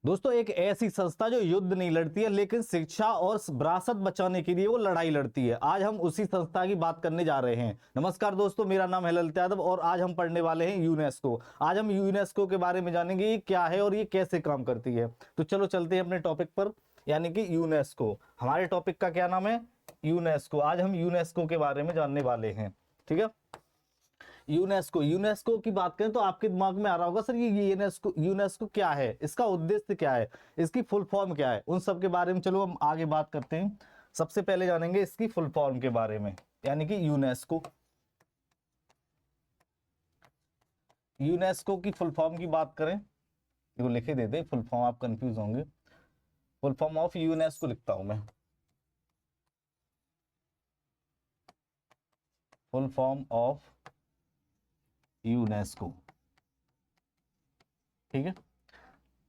दोस्तों, एक ऐसी संस्था जो युद्ध नहीं लड़ती है लेकिन शिक्षा और विरासत बचाने के लिए वो लड़ाई लड़ती है। आज हम उसी संस्था की बात करने जा रहे हैं। नमस्कार दोस्तों, मेरा नाम है ललित यादव और आज हम पढ़ने वाले हैं यूनेस्को। आज हम यूनेस्को के बारे में जानेंगे ये क्या है और ये कैसे काम करती है। तो चलो चलते हैं अपने टॉपिक पर, यानी कि यूनेस्को। हमारे टॉपिक का क्या नाम है? यूनेस्को। आज हम यूनेस्को के बारे में जानने वाले हैं। ठीक है, यूनेस्को। यूनेस्को की बात करें तो आपके दिमाग में आ रहा होगा सर ये यूनेस्को यूनेस्को क्या है, इसका उद्देश्य क्या है, इसकी फुल फॉर्म क्या है। उन सब के बारे में चलो हम आगे बात करते हैं। सबसे पहले जानेंगे इसकी फुल फॉर्म के बारे में, यानी कि यूनेस्को। यूनेस्को की फुल फॉर्म की बात करें, देखो लिखे देते फुल फॉर्म, आप कंफ्यूज होंगे। फुल फॉर्म ऑफ यूनेस्को लिखता हूं मैं। Full form of UNESCO. ठीक है,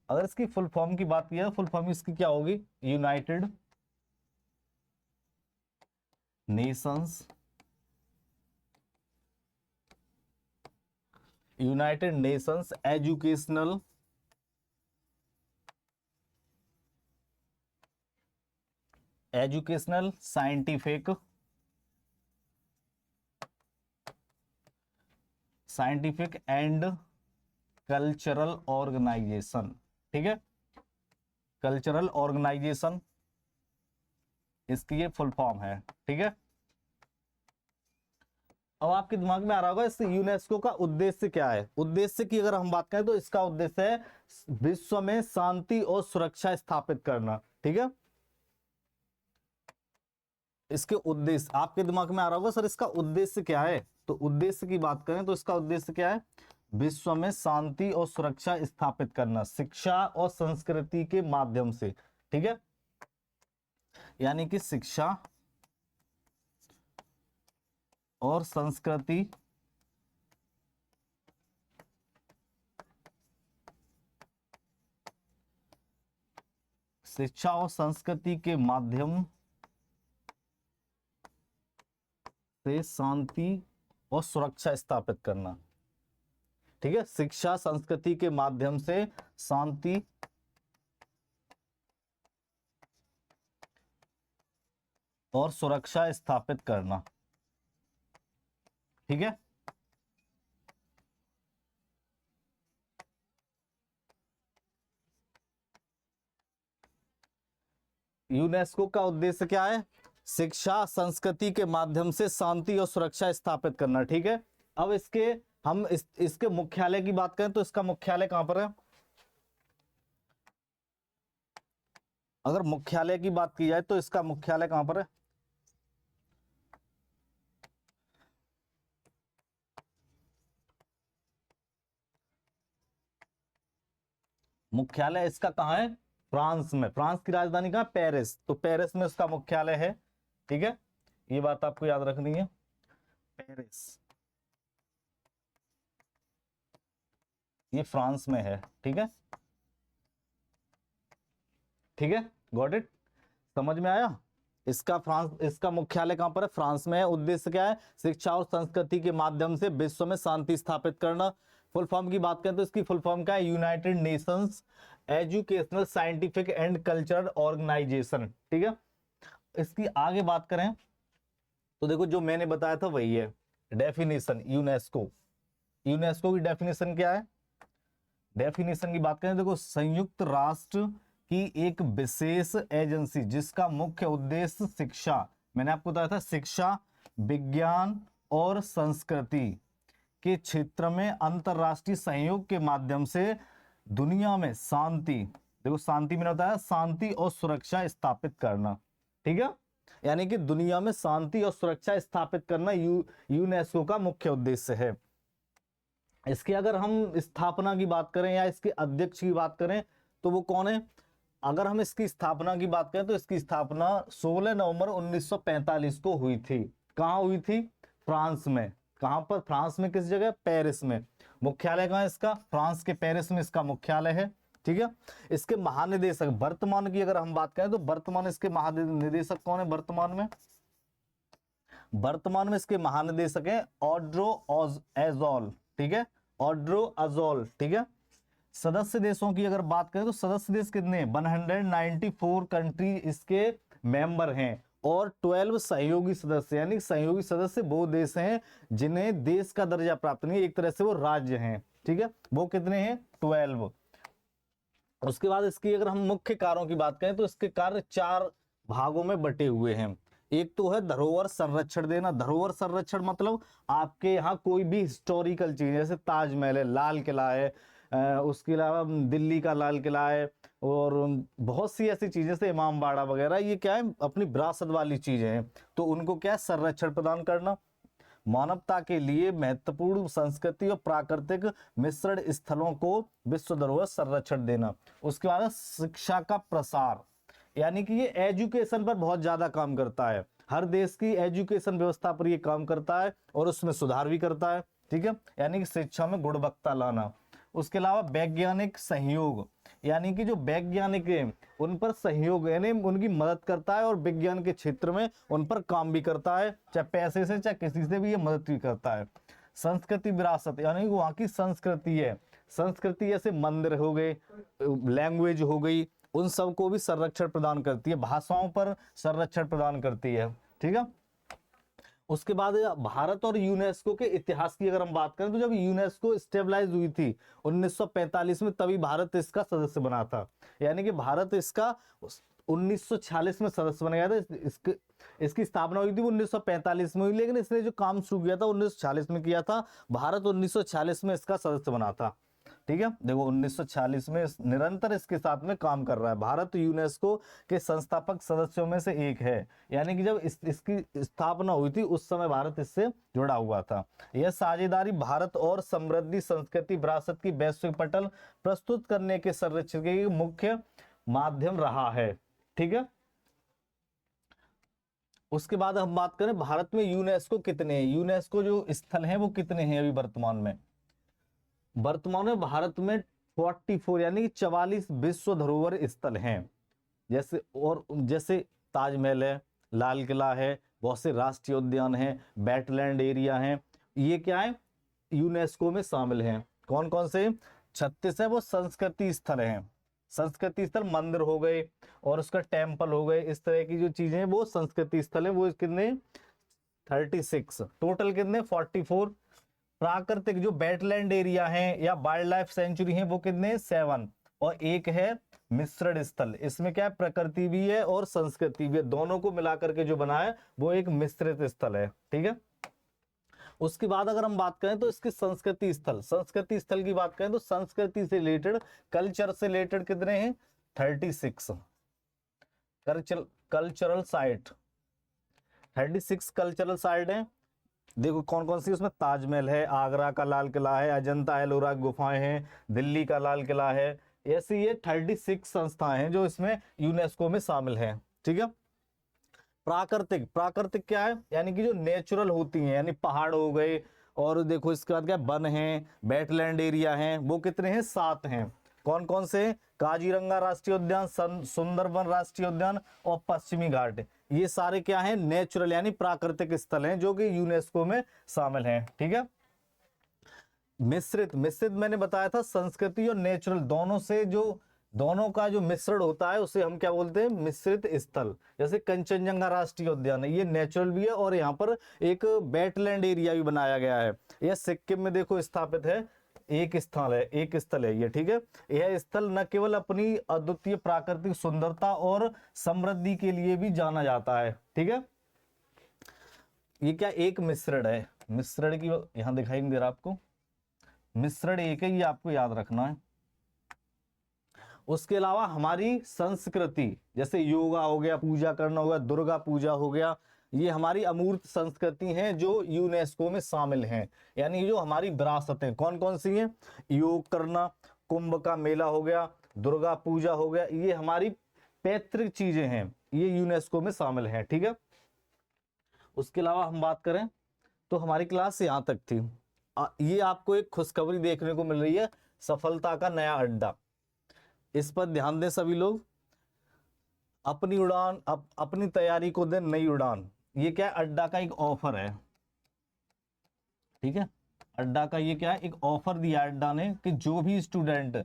अगर इसकी फुल फॉर्म की बात किया, फुल फॉर्म इसकी क्या होगी? United Nations, United Nations Educational Scientific and Cultural Organization. ठीक है, कल्चरल ऑर्गेनाइजेशन इसकी ये फुल फॉर्म है। ठीक है, अब आपके दिमाग में आ रहा होगा इस यूनेस्को का उद्देश्य क्या है। उद्देश्य की अगर हम बात करें तो इसका उद्देश्य है विश्व में शांति और सुरक्षा स्थापित करना। ठीक है, इसके उद्देश्य आपके दिमाग में आ रहा होगा सर इसका उद्देश्य क्या है। तो उद्देश्य की बात करें तो इसका उद्देश्य क्या है? विश्व में शांति और सुरक्षा स्थापित करना शिक्षा और संस्कृति के माध्यम से। ठीक है, यानी कि शिक्षा और संस्कृति के माध्यम से शांति और सुरक्षा स्थापित करना। ठीक है, शिक्षा संस्कृति के माध्यम से शांति और सुरक्षा स्थापित करना। ठीक है, यूनेस्को का उद्देश्य क्या है? शिक्षा संस्कृति के माध्यम से शांति और सुरक्षा स्थापित करना। ठीक है, अब इसके मुख्यालय की बात करें तो इसका मुख्यालय कहां पर है? अगर मुख्यालय की बात की जाए तो इसका मुख्यालय कहां पर है? मुख्यालय इसका कहां है? फ्रांस में। फ्रांस की राजधानी कहां? पेरिस। तो पेरिस में उसका मुख्यालय है। ठीक है, ये बात आपको याद रखनी है, पेरिस ये फ्रांस में है। ठीक है, ठीक है, गॉट इट, समझ में आया। इसका मुख्यालय कहां पर है? फ्रांस में है। उद्देश्य क्या है? शिक्षा और संस्कृति के माध्यम से विश्व में शांति स्थापित करना। फुल फॉर्म की बात करें तो इसकी फुल फॉर्म क्या है? United Nations Educational Scientific and Cultural Organization. ठीक है, इसकी आगे बात करें तो देखो जो मैंने बताया था वही है डेफिनेशन। यूनेस्को की डेफिनेशन क्या है? डेफिनेशन की बात करें, देखो संयुक्त राष्ट्र की एक विशेष एजेंसी जिसका मुख्य उद्देश्य शिक्षा, मैंने आपको बताया था, शिक्षा, विज्ञान और संस्कृति के क्षेत्र में अंतरराष्ट्रीय सहयोग के माध्यम से दुनिया में शांति, देखो शांति मैंने बताया, शांति और सुरक्षा स्थापित करना। ठीक है, यानी कि दुनिया में शांति और सुरक्षा स्थापित करना यूनेस्को का मुख्य उद्देश्य है। इसकी अगर हम स्थापना की बात करें या इसके अध्यक्ष की बात करें तो वो कौन है? अगर हम इसकी स्थापना की बात करें तो इसकी स्थापना 16 नवंबर 1945 को हुई थी। कहां हुई थी? फ्रांस में। कहां पर? फ्रांस में। किस जगह? पेरिस में। मुख्यालय कहां है इसका? फ्रांस के पेरिस में इसका मुख्यालय है। ठीक है, इसके महानिदेशक वर्तमान की अगर हम बात करें तो वर्तमान इसके महानिदेशक कौन है? वर्तमान में इसके महानिदेशक हैं ऑड्रो एजोल। ठीक है, ऑड्रो अजोल। ठीक है, सदस्य देशों की अगर बात करें तो सदस्य देश कितने हैं? 194 कंट्री इसके मेंबर हैं और 12 सहयोगी सदस्य, यानी सहयोगी सदस्य वो देश हैं जिन्हें देश का दर्जा प्राप्त नहीं है, एक तरह से वो राज्य हैं, ठीक है। वो कितने हैं? 12। उसके बाद इसकी अगर हम मुख्य कार्यों की बात करें तो इसके कार्य 4 भागों में बटे हुए हैं। एक तो है धरोहर संरक्षण देना। धरोहर संरक्षण मतलब आपके यहाँ कोई भी हिस्टोरिकल चीज, जैसे ताजमहल है, लाल किला है, उसके अलावा दिल्ली का लाल किला है और बहुत सी ऐसी चीजें से इमाम बाड़ा वगैरह, ये क्या है? अपनी विरासत वाली चीजें हैं, तो उनको क्या है? संरक्षण प्रदान करना। मानवता के लिए महत्वपूर्ण संस्कृति और प्राकृतिक मिश्रण स्थलों को विश्व धरोहर संरक्षण देना। उसके बाद शिक्षा का प्रसार, यानी कि ये एजुकेशन पर बहुत ज्यादा काम करता है, हर देश की एजुकेशन व्यवस्था पर ये काम करता है और उसमें सुधार भी करता है, ठीक है, यानी कि शिक्षा में गुणवत्ता लाना। उसके अलावा वैज्ञानिक सहयोग, यानी कि जो वैज्ञानिक हैं उन पर सहयोग, यानी उनकी मदद करता है और विज्ञान के क्षेत्र में उन पर काम भी करता है, चाहे पैसे से चाहे किसी से भी ये मदद भी करता है। संस्कृति विरासत, यानी वहाँ की संस्कृति है, संस्कृति जैसे मंदिर हो गए, लैंग्वेज हो गई, उन सब को भी संरक्षण प्रदान करती है, भाषाओं पर संरक्षण प्रदान करती है, ठीक है। उसके बाद भारत और यूनेस्को के इतिहास की अगर हम बात करें तो जब यूनेस्को स्टेबलाइज हुई थी 1945 में, तभी भारत इसका सदस्य बना था, यानी कि भारत इसका 1946 में सदस्य बन गया था। इसकी स्थापना हुई थी 1945 में हुई, लेकिन इसने जो काम शुरू किया था 1946 में किया था। भारत 1946 में इसका सदस्य बना था, ठीक है। देखो 1946 में निरंतर इसके साथ में काम कर रहा है। भारत यूनेस्को के संस्थापक सदस्यों में से एक है, यानी कि जब इसकी स्थापना हुई थी उस समय भारत इससे जुड़ा हुआ था। यह साझेदारी भारत और समृद्धि संस्कृति विरासत की वैश्विक पटल प्रस्तुत करने के संरक्षण के मुख्य माध्यम रहा है, ठीक है। उसके बाद हम बात करें भारत में यूनेस्को कितने हैं, यूनेस्को जो स्थल हैं वो कितने हैं अभी वर्तमान में? वर्तमान में भारत में 44 यानी कि 44 विश्व धरोहर स्थल हैं, जैसे ताजमहल है, लाल किला है, बहुत से राष्ट्रीय उद्यान हैं, वेटलैंड एरिया हैं, ये क्या है? यूनेस्को में शामिल हैं। कौन कौन से? 36 है वो संस्कृति स्थल हैं। संस्कृति स्थल मंदिर हो गए और उसका टेम्पल हो गए, इस तरह की जो चीजें हैं वो संस्कृति स्थल है। वो कितने? 36। टोटल कितने? 44। प्राकृतिक जो वेटलैंड एरिया है या वाइल्ड लाइफ सेंचुरी है वो कितने? 7। और एक है मिश्रण स्थल, इसमें क्या है? प्रकृति भी है और संस्कृति भी है, दोनों को मिलाकर के जो बना है वो एक मिश्रित स्थल है, ठीक है। उसके बाद अगर हम बात करें तो इसके संस्कृति स्थल की बात करें तो संस्कृति से रिलेटेड, कल्चर से रिलेटेड कितने हैं? 36 कल्चरल साइट, 36 कल्चरल साइट है। देखो कौन कौन सी? उसमें ताजमहल है, आगरा का लाल किला है, अजंता एलोरा गुफाएं हैं, दिल्ली का लाल किला है। ऐसी ये 36 संस्थाएं हैं जो इसमें यूनेस्को में शामिल हैं, ठीक है। प्राकृतिक क्या है? यानी कि जो नेचुरल होती हैं, यानी पहाड़ हो गए, और देखो इसके बाद क्या? वन है, वेटलैंड एरिया है, वो कितने हैं? 7 हैं। कौन कौन से? काजीरंगा राष्ट्रीय उद्यान, सुंदरबन राष्ट्रीय उद्यान और पश्चिमी घाट, ये सारे क्या हैं? नेचुरल यानी प्राकृतिक स्थल हैं जो कि यूनेस्को में शामिल हैं, ठीक है। मिश्रित मैंने बताया था संस्कृति और नेचुरल दोनों का जो मिश्रण होता है उसे हम क्या बोलते हैं? मिश्रित स्थल। जैसे कंचनजंगा राष्ट्रीय उद्यान है, ये नेचुरल भी है और यहाँ पर एक वेटलैंड एरिया भी बनाया गया है। यह सिक्किम में देखो स्थित है, एक स्थल है ये, ठीक है। यह स्थल न केवल अपनी अद्वितीय प्राकृतिक सुंदरता और समृद्धि के लिए भी जाना जाता है, ठीक है। ये क्या? एक मिश्रण है, मिश्रण की यहां दिखाई नहीं दे रहा आपको, मिश्रण एक है, ये आपको याद रखना है। उसके अलावा हमारी संस्कृति, जैसे योगा हो गया, पूजा करना हो गया, दुर्गा पूजा हो गया, ये हमारी अमूर्त संस्कृति हैं जो यूनेस्को में शामिल हैं। यानी जो हमारी विरासतें कौन कौन सी हैं? योग करना, कुंभ का मेला हो गया, दुर्गा पूजा हो गया, ये हमारी पैतृक चीजें हैं, ये यूनेस्को में शामिल हैं, ठीक है। उसके अलावा हम बात करें तो हमारी क्लास यहाँ तक थी। ये आपको एक खुशखबरी देखने को मिल रही है, सफलता का नया अड्डा। इस पर ध्यान दें सभी लोग, अपनी उड़ान अपनी तैयारी को दें नई उड़ान। ये क्या है? अड्डा का एक ऑफर है, ठीक है। अड्डा का ये क्या है? एक ऑफर दिया अड्डा ने कि जो भी student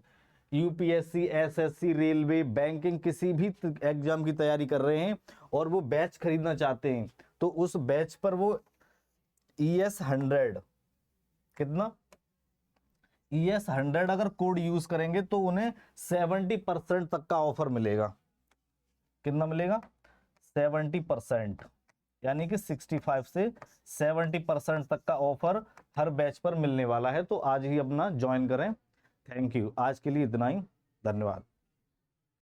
UPSC, SSC, railway, banking, किसी भी एग्जाम की तैयारी कर रहे हैं और वो बैच खरीदना चाहते हैं, तो उस बैच पर वो ES 100, कितना ES 100 अगर कोड यूज करेंगे तो उन्हें 70% तक का ऑफर मिलेगा। कितना मिलेगा? 70%, यानी कि 65 से 70% तक का ऑफर हर बैच पर मिलने वाला है। तो आज ही अपना ज्वाइन करें। थैंक यू, आज के लिए इतना ही, धन्यवाद।